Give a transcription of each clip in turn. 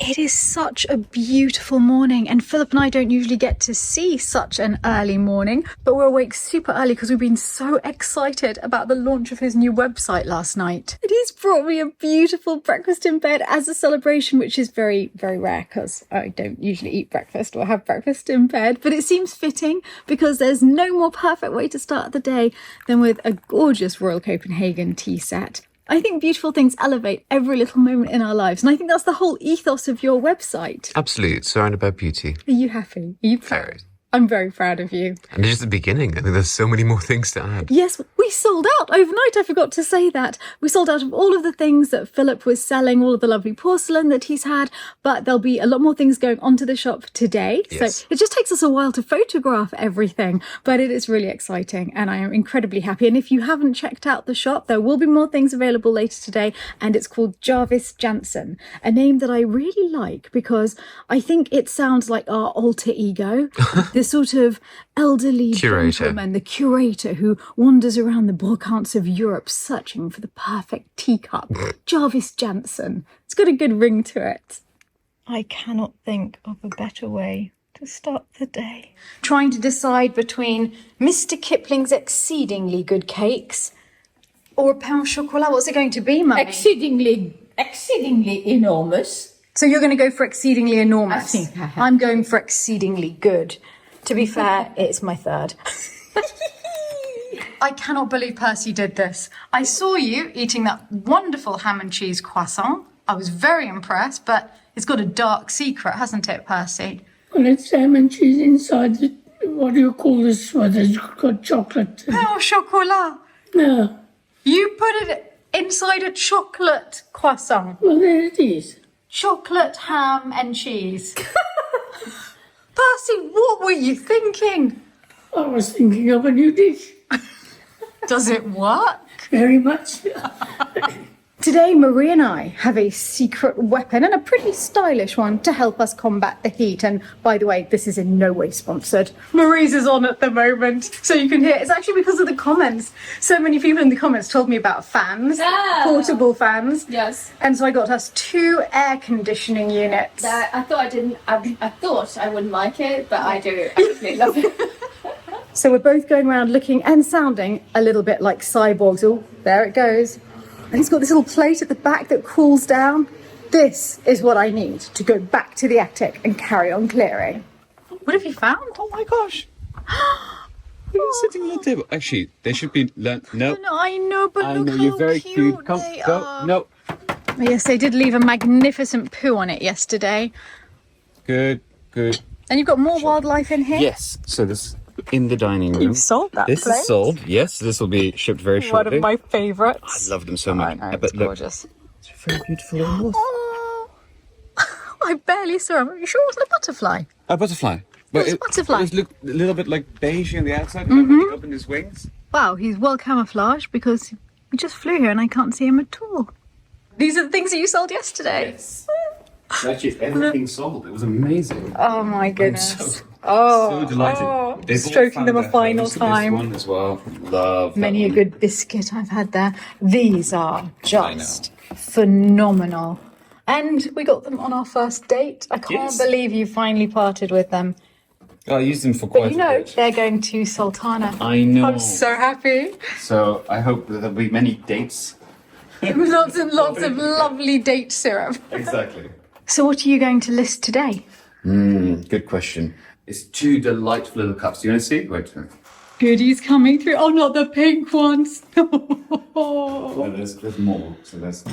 It is such a beautiful morning, and Philip and I don't usually get to see such an early morning, but we're awake super early because we've been so excited about the launch of his new website last night. And he's brought me a beautiful breakfast in bed as a celebration, which is very, very rare because I don't usually eat breakfast or have breakfast in bed, but it seems fitting because there's no more perfect way to start the day than with a gorgeous Royal Copenhagen tea set. I think beautiful things elevate every little moment in our lives. And I think that's the whole ethos of your website. Absolutely. It's surrounded by beauty. Are you happy? Are you proud? Very. I'm very proud of you. And it's just the beginning. I think there's so many more things to add. Yes, we sold out overnight. I forgot to say that. We sold out of all of the things that Philip was selling, all of the lovely porcelain that he's had, but there'll be a lot more things going onto the shop today. Yes. So it just takes us a while to photograph everything, but it is really exciting and I am incredibly happy. And if you haven't checked out the shop, there will be more things available later today, and it's called Jarvis Jansen, a name that I really like because I think it sounds like our alter ego. This sort of elderly gentleman, the curator who wanders around the brocantes of Europe searching for the perfect teacup. Jarvis Jansen. It's got a good ring to it. I cannot think of a better way to start the day. Trying to decide between Mr. Kipling's exceedingly good cakes or a pain au chocolat. What's it going to be, Mummy? Exceedingly enormous. So you're going to go for exceedingly enormous. I think I have. I'm going for exceedingly good. To be fair, it's my third. I cannot believe Percy did this. I saw you eating that wonderful ham and cheese croissant. I was very impressed, but it's got a dark secret, hasn't it, Percy? Well, it's ham and cheese inside the, what do you call this one? It's got chocolate. Pain au chocolat. No. You put it inside a chocolate croissant. Well, there it is. Chocolate, ham and cheese. Percy, what were you thinking? I was thinking of a new dish. Does it work? Very much. Today, Marie and I have a secret weapon, and a pretty stylish one, to help us combat the heat. And by the way, this is in no way sponsored. Marie's is on at the moment, so you can hear. It's actually because of the comments. So many people in the comments told me about fans, portable fans. Yes. And so I got us 2 air conditioning units. I thought I wouldn't like it, but I do absolutely love it. So we're both going around looking and sounding a little bit like cyborgs. Oh, there it goes. And it's got this little plate at the back that cools down. This is what I need to go back to the attic and carry on clearing. What have you found? Oh my gosh. You're sitting on the table. Actually, they should be learned. No. I know, but look how you're very cute. Come, they go. are. No. Yes, they did leave a magnificent poo on it yesterday. Good. And you've got more wildlife in here? Yes. So this in the dining room. You've sold that This place? is sold. Yes, this will be shipped very One shortly. of my favourites. I love them so much. I know, But it's look, gorgeous. it's very beautiful animals. Oh, I barely saw him. Are you sure it wasn't a butterfly? A butterfly. It's a butterfly. It looked a little bit like beige on the outside, when he opened his wings. Wow, he's well camouflaged because he just flew here and I can't see him at all. These are the things that you sold yesterday. Yes. Actually, everything sold. It was amazing. Oh my goodness. So delighted. They've all Stroking them a found final house. This time. one as well. Love that Many a one. good biscuit I've had there. These are just phenomenal. And we got them on our first date. I can't Yes. believe you finally parted with them. I used them for quite But you a know, bit. they're going to Sultana. I know. I'm so happy. So I hope that there'll be many dates. Lots and lots of lovely date syrup. Exactly. So what are you going to list today? Good question. It's 2 delightful little cups. Do you want to see? Wait. Goodies coming through. Oh, not the pink ones. No, there's more. So there's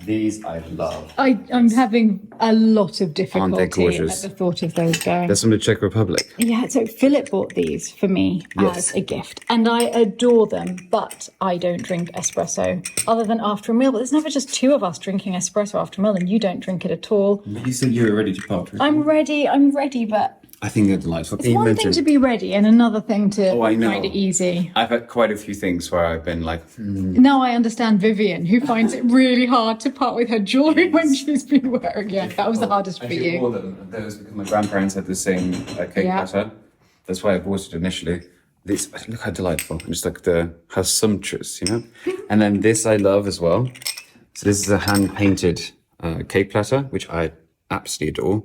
these I love. I'm having a lot of Aren't they difficulty gorgeous? at the thought of those going. That's from the Czech Republic. Yeah, so Philip bought these for me Yes. as a gift, and I adore them, but I don't drink espresso other than after a meal. But there's never just 2 of us drinking espresso after a meal, and you don't drink it at all. You said you were ready to part with I'm ready, but I think they're delightful. it's one thing to be ready and another thing to I know. find it easy. I've had quite a few things where I've been like, Now I understand Vivian, who finds it really hard to part with her jewellery when she's been wearing it. That was the hardest for actually you. all of them. Those because my grandparents had the same cake Yeah. batter. That's why I bought it initially. This look how delightful. Just like how sumptuous, you know. And then this I love as well. So this is a hand painted cake platter, which I absolutely adore.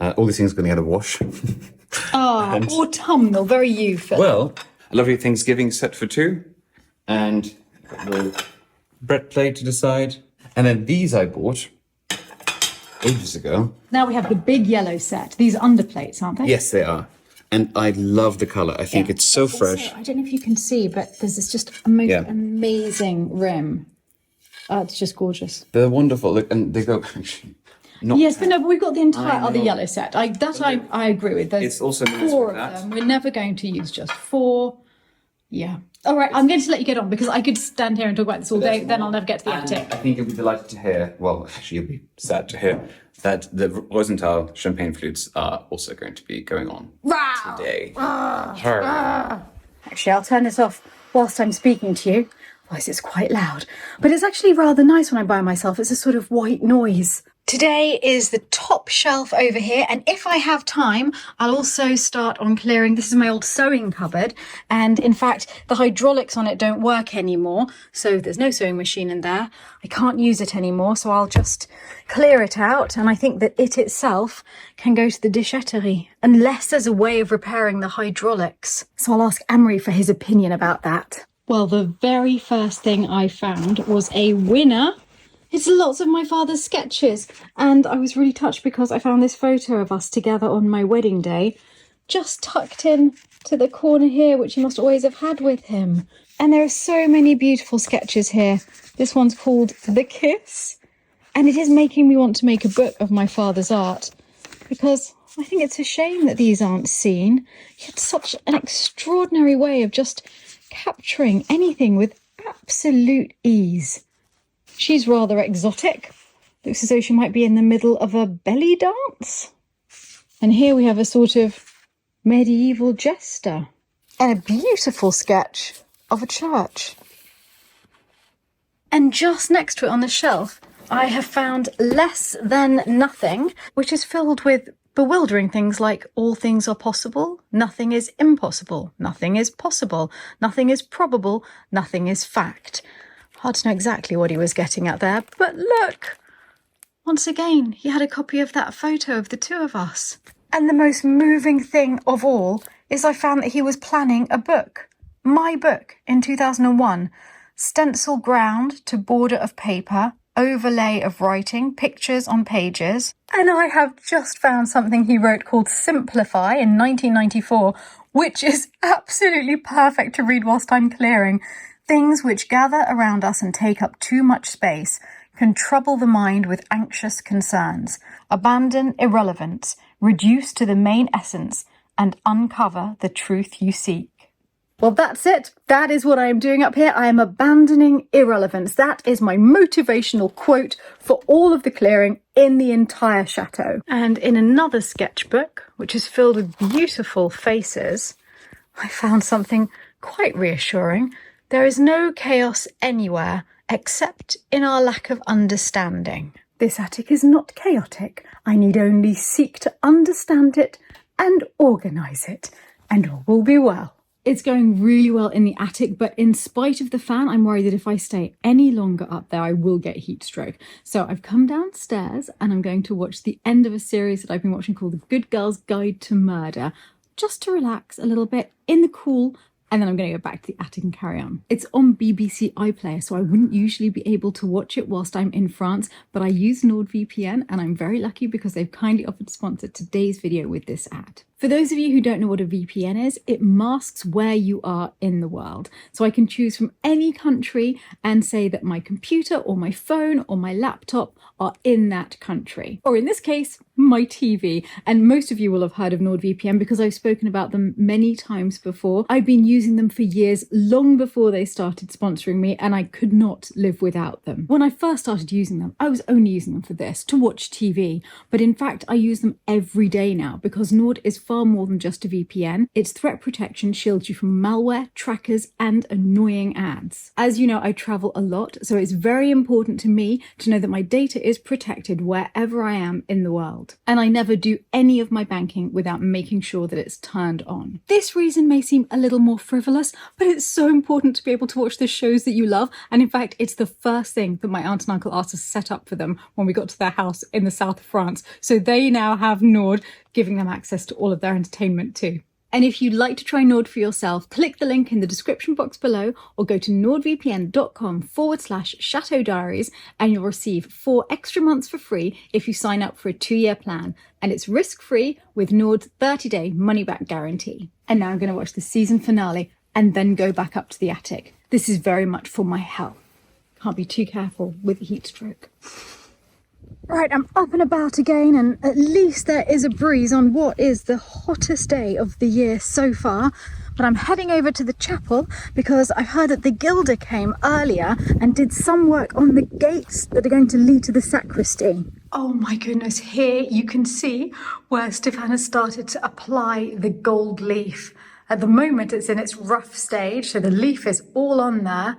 All these things are going to get a wash. Autumnal, very you, Phil. Well, a lovely Thanksgiving set for two. And got the bread plate to the side. And then these I bought ages ago. Now we have the big yellow set. These are underplates, aren't they? Yes, they are. And I love the colour. I think it's so fresh. Also, I don't know if you can see, but there's this just most amazing rim. It's just gorgeous. They're wonderful. Look, and they go... Yes, but no, but we've got the entire other yellow set. I agree with. There's It's also nice four with of that. them. We're never going to use just four. Yeah. All right, I'm going to let you get on because I could stand here and talk about this all day. Then I'll never get to the attic. I think you'll be delighted to hear, well, actually you'll be sad to hear, that the Rosenthal champagne flutes are also going to be going on today. Actually, I'll turn this off whilst I'm speaking to you. Otherwise, it's quite loud. But it's actually rather nice when I'm by myself. It's a sort of white noise. Today is the top shelf over here, and if I have time, I'll also start on clearing. This is my old sewing cupboard, and in fact, the hydraulics on it don't work anymore, so there's no sewing machine in there. I can't use it anymore, so I'll just clear it out, and I think that it itself can go to the déchetterie, unless there's a way of repairing the hydraulics. So I'll ask Amory for his opinion about that. Well, the very first thing I found was a winner. It's lots of my father's sketches, and I was really touched because I found this photo of us together on my wedding day, just tucked in to the corner here, which he must always have had with him. And there are so many beautiful sketches here. This one's called The Kiss, and it is making me want to make a book of my father's art, because I think it's a shame that these aren't seen. He had such an extraordinary way of just capturing anything with absolute ease. She's rather exotic. Looks as though she might be in the middle of a belly dance. And here we have a sort of medieval jester. And a beautiful sketch of a church. And just next to it on the shelf, I have found Less Than Nothing, which is filled with bewildering things like all things are possible, nothing is impossible, nothing is possible, nothing is probable, nothing is fact. Hard to know exactly what he was getting at there, but look! Once again, he had a copy of that photo of the two of us. And the most moving thing of all is I found that he was planning a book. My book in 2001. Stencil ground to border of paper, overlay of writing, pictures on pages. And I have just found something he wrote called Simplify in 1994, which is absolutely perfect to read whilst I'm clearing. Things which gather around us and take up too much space can trouble the mind with anxious concerns. Abandon irrelevance, reduce to the main essence, and uncover the truth you seek. Well, that's it. That is what I am doing up here. I am abandoning irrelevance. That is my motivational quote for all of the clearing in the entire chateau. And in another sketchbook, which is filled with beautiful faces, I found something quite reassuring. There is no chaos anywhere except in our lack of understanding. This attic is not chaotic. I need only seek to understand it and organise it, and all will be well. It's going really well in the attic, but in spite of the fan, I'm worried that if I stay any longer up there, I will get heat stroke. So I've come downstairs and I'm going to watch the end of a series that I've been watching called The Good Girl's Guide to Murder, just to relax a little bit in the cool. And then I'm going to go back to the attic and carry on. It's on BBC iPlayer, so I wouldn't usually be able to watch it whilst I'm in France, but I use NordVPN, and I'm very lucky because they've kindly offered to sponsor today's video with this ad. For those of you who don't know what a VPN is, it masks where you are in the world. So I can choose from any country and say that my computer or my phone or my laptop are in that country. Or in this case, my TV. And most of you will have heard of NordVPN because I've spoken about them many times before. I've been using them for years, long before they started sponsoring me, and I could not live without them. When I first started using them, I was only using them for this, to watch TV. But in fact, I use them every day now because Nord is far far more than just a VPN. Its threat protection shields you from malware, trackers, and annoying ads. As you know, I travel a lot, so it's very important to me to know that my data is protected wherever I am in the world. And I never do any of my banking without making sure that it's turned on. This reason may seem a little more frivolous, but it's so important to be able to watch the shows that you love. And in fact, it's the first thing that my aunt and uncle asked us to set up for them when we got to their house in the south of France. So they now have Nord, giving them access to all of their entertainment too. And if you'd like to try Nord for yourself, click the link in the description box below or go to nordvpn.com/Chateau Diaries and you'll receive 4 extra months for free if you sign up for a 2-year plan. And it's risk-free with Nord's 30-day money-back guarantee. And now I'm going to watch the season finale and then go back up to the attic. This is very much for my health. Can't be too careful with heat stroke. Right, I'm up and about again, and at least there is a breeze on what is the hottest day of the year so far. But I'm heading over to the chapel because I heard that the gilder came earlier and did some work on the gates that are going to lead to the sacristy. Oh my goodness, here you can see where Stefan has started to apply the gold leaf. At the moment it's in its rough stage, so the leaf is all on there,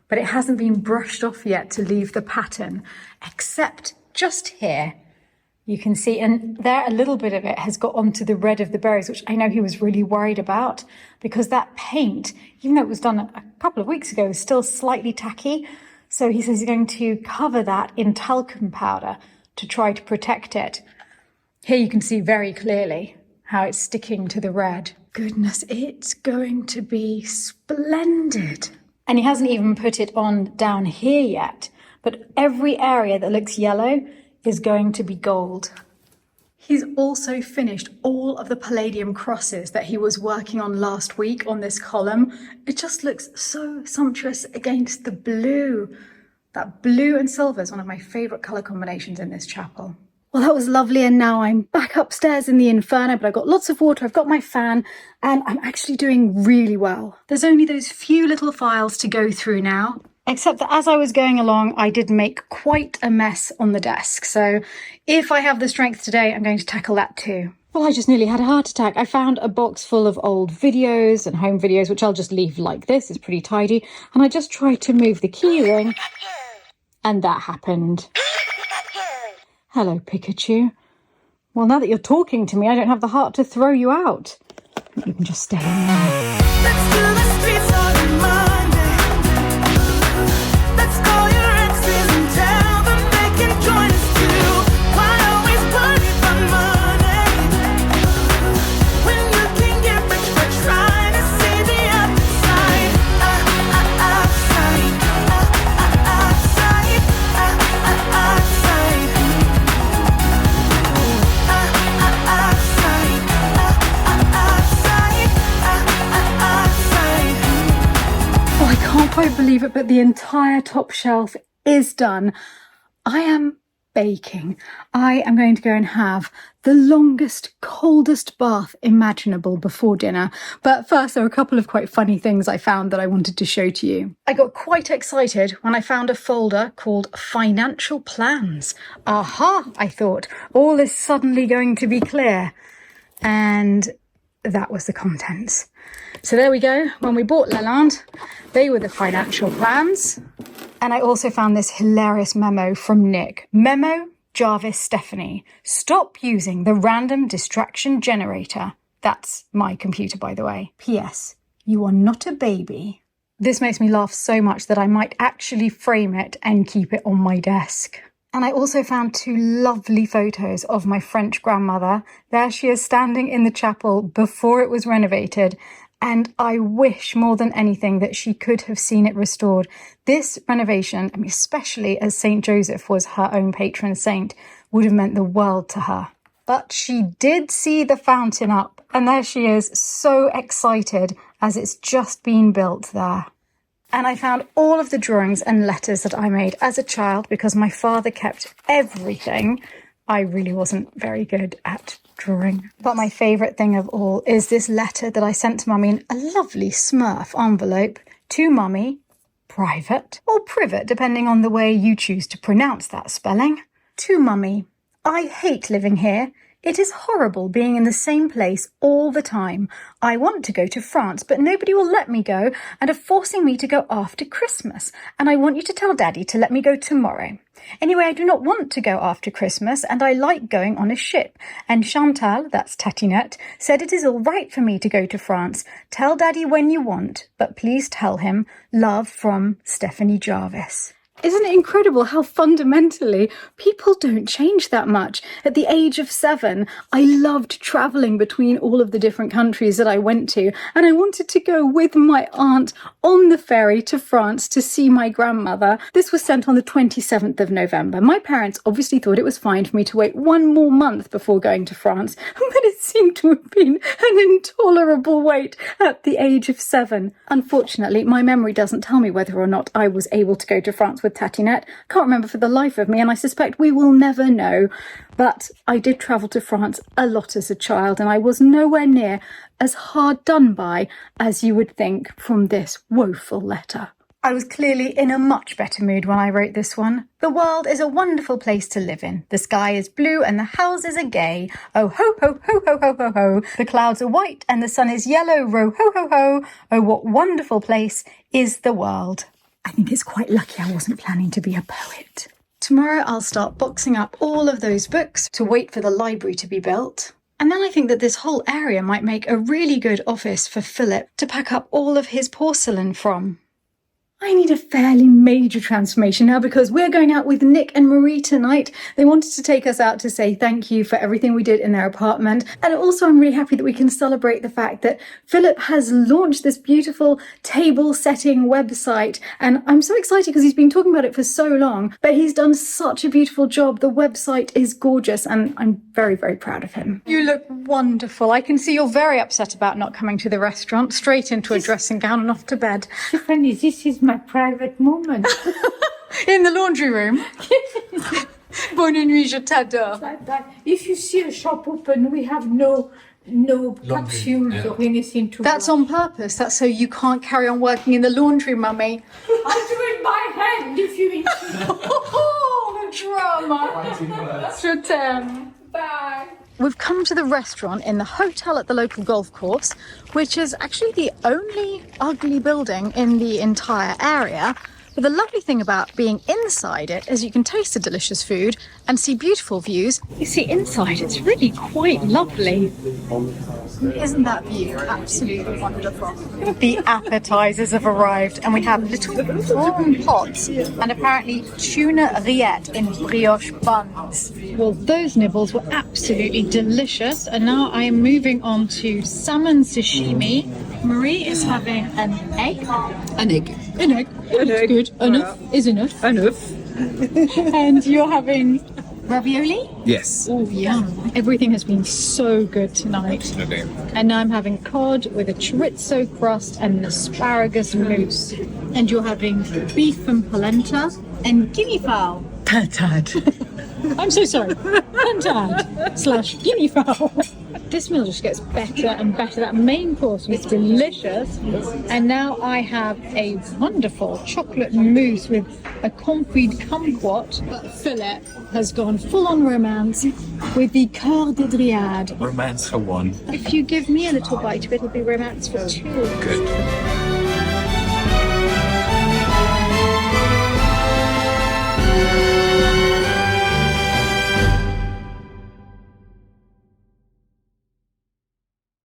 but it hasn't been brushed off yet to leave the pattern, except just here. You can see, and there a little bit of it has got onto the red of the berries, which I know he was really worried about because that paint, even though it was done a couple of weeks ago, is still slightly tacky. So he says he's going to cover that in talcum powder to try to protect it. Here you can see very clearly how it's sticking to the red. Goodness, it's going to be splendid. And he hasn't even put it on down here yet, but every area that looks yellow is going to be gold. He's also finished all of the palladium crosses that he was working on last week on this column. It just looks so sumptuous against the blue. That blue and silver is one of my favourite colour combinations in this chapel. Well, that was lovely, and now I'm back upstairs in the Inferno, but I've got lots of water, I've got my fan, and I'm actually doing really well. There's only those few little files to go through now, except that as I was going along, I did make quite a mess on the desk. So if I have the strength today, I'm going to tackle that too. Well, I just nearly had a heart attack. I found a box full of old videos and home videos, which I'll just leave like this. It's pretty tidy. And I just tried to move the key ring, and that happened. Hello, Pikachu. Well, now that you're talking to me, I don't have the heart to throw you out. You can just stay in there. Let's do the streets on Monday. Let's call your exes and tell them they can join us too. Why always worry about money when you can get rich by trying to see the other side? Outside, outside, outside. Oh, I can't quite believe it, but the entire top shelf is done. I am baking. I am going to go and have the longest, coldest bath imaginable before dinner. But first, there are a couple of quite funny things I found that I wanted to show to you. I got quite excited when I found a folder called Financial Plans. Aha, I thought, all is suddenly going to be clear. And that was the contents. So there we go. When we bought Lalande, they were the financial plans. And I also found this hilarious memo from Nick. Memo, Jarvis Stephanie. Stop using the random distraction generator. That's my computer, by the way. P.S. You are not a baby. This makes me laugh so much that I might actually frame it and keep it on my desk. And I also found 2 lovely photos of my French grandmother. There she is standing in the chapel before it was renovated. And I wish more than anything that she could have seen it restored. This renovation, especially as St. Joseph was her own patron saint, would have meant the world to her. But she did see the fountain up, and there she is, so excited as it's just been built there. And I found all of the drawings and letters that I made as a child because my father kept everything. I really wasn't very good at drawing. But my favourite thing of all is this letter that I sent to Mummy in a lovely Smurf envelope. To Mummy, private or privet, depending on the way you choose to pronounce that spelling. To Mummy, I hate living here. It is horrible being in the same place all the time. I want to go to France, but nobody will let me go and are forcing me to go after Christmas. And I want you to tell Daddy to let me go tomorrow. Anyway, I do not want to go after Christmas, and I like going on a ship. And Chantal, that's Tatinette, said it is all right for me to go to France. Tell Daddy when you want, but please tell him, love from Stephanie Jarvis. Isn't it incredible how fundamentally people don't change that much? At the age of 7, I loved travelling between all of the different countries that I went to, and I wanted to go with my aunt on the ferry to France to see my grandmother. This was sent on the 27th of November. My parents obviously thought it was fine for me to wait 1 more month before going to France, but it seemed to have been an intolerable wait at the age of 7. Unfortunately, my memory doesn't tell me whether or not I was able to go to France with Tatinette. Can't remember for the life of me, and I suspect we will never know. But I did travel to France a lot as a child, and I was nowhere near as hard done by as you would think from this woeful letter. I was clearly in a much better mood when I wrote this one. The world is a wonderful place to live in. The sky is blue and the houses are gay. Oh ho ho ho ho ho ho ho. The clouds are white and the sun is yellow. Ro ho ho ho. Oh, what wonderful place is the world. I think it's quite lucky I wasn't planning to be a poet. Tomorrow I'll start boxing up all of those books to wait for the library to be built. And then I think that this whole area might make a really good office for Philip to pack up all of his porcelain from. I need a fairly major transformation now because we're going out with Nick and Marie tonight. They wanted to take us out to say thank you for everything we did in their apartment. And also I'm really happy that we can celebrate the fact that Philip has launched this beautiful table setting website. And I'm so excited because he's been talking about it for so long, but he's done such a beautiful job. The website is gorgeous and I'm very, very proud of him. You look wonderful. I can see you're very upset about not coming to the restaurant. Straight into a dressing gown and off to bed. Stephanie, this is my private moment. In the laundry room. Bonne nuit, je t'adore. If you see a shop open, we have no capsules or anything to That's on purpose. That's so you can't carry on working in the laundry, mummy. I'll do it by hand if you insist. Oh, drama. Je t'aime. Bye. We've come to the restaurant in the hotel at the local golf course, which is actually the only ugly building in the entire area. But the lovely thing about being inside it is you can taste the delicious food and see beautiful views. You see inside, it's really quite lovely. Isn't that view absolutely wonderful? The appetizers have arrived and we have little prawn pots and apparently tuna rillette in brioche buns. Well, those nibbles were absolutely delicious, and now I am moving on to salmon sashimi. Marie is having an egg. An egg. An egg. That's good. Enough is enough. Enough. And you're having ravioli? Yes. Oh, yum. Everything has been so good tonight. And now I'm having cod with a chorizo crust and an asparagus mousse. And you're having beef from polenta and guinea fowl. Pintade. I'm so sorry. Pintade / guinea fowl. This meal just gets better and better. That main course was delicious. And now I have a wonderful chocolate mousse with a confit kumquat. But Philip has gone full-on romance with the Coeur de Dryade. Romance for one. If you give me a little bite of it, it'll be romance for two. Good.